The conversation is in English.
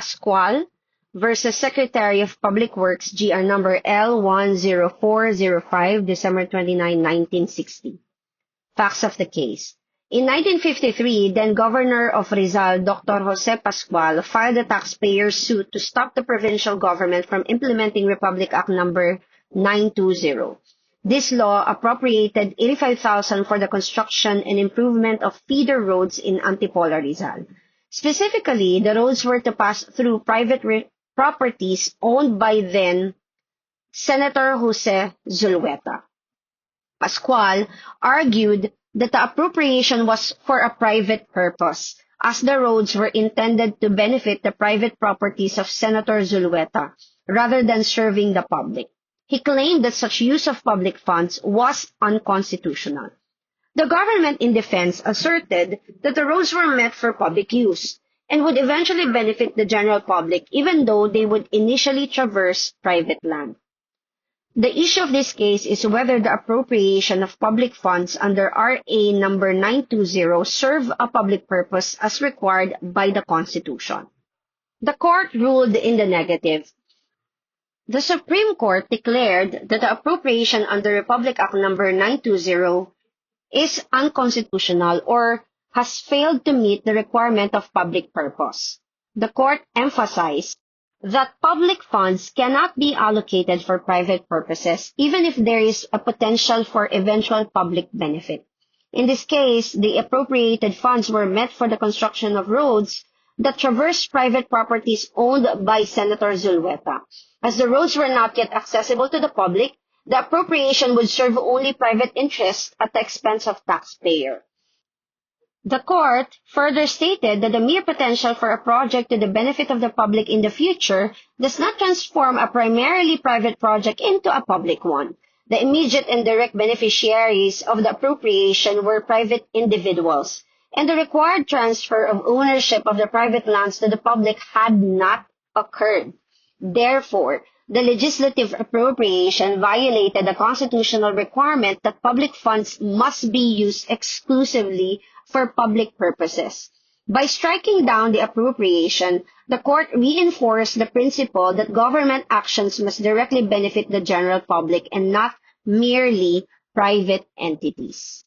Pascual versus Secretary of Public Works, GR number L10405, December 29, 1960. Facts of the case. In 1953, then Governor of Rizal, Dr. Jose Pascual, filed a taxpayer suit to stop the provincial government from implementing Republic Act number 920. This law appropriated 85,000 for the construction and improvement of feeder roads in Antipolo, Rizal. Specifically, the roads were to pass through private properties owned by then Senator Jose Zulueta. Pascual argued that the appropriation was for a private purpose, as the roads were intended to benefit the private properties of Senator Zulueta rather than serving the public. He claimed that such use of public funds was unconstitutional. The government in defense asserted that the roads were meant for public use and would eventually benefit the general public even though they would initially traverse private land. The issue of this case is whether the appropriation of public funds under RA number 920 serve a public purpose as required by the Constitution. The court ruled in the negative. The Supreme Court declared that the appropriation under Republic Act number 920 is unconstitutional or has failed to meet the requirement of public purpose. The court emphasized that public funds cannot be allocated for private purposes, even if there is a potential for eventual public benefit. In this case, the appropriated funds were meant for the construction of roads that traverse private properties owned by Senator Zulueta. As the roads were not yet accessible to the public, the appropriation would serve only private interests at the expense of taxpayer. The court further stated that the mere potential for a project to the benefit of the public in the future does not transform a primarily private project into a public one. The immediate and direct beneficiaries of the appropriation were private individuals, and the required transfer of ownership of the private lands to the public had not occurred. Therefore, the legislative appropriation violated the constitutional requirement that public funds must be used exclusively for public purposes. By striking down the appropriation, the court reinforced the principle that government actions must directly benefit the general public and not merely private entities.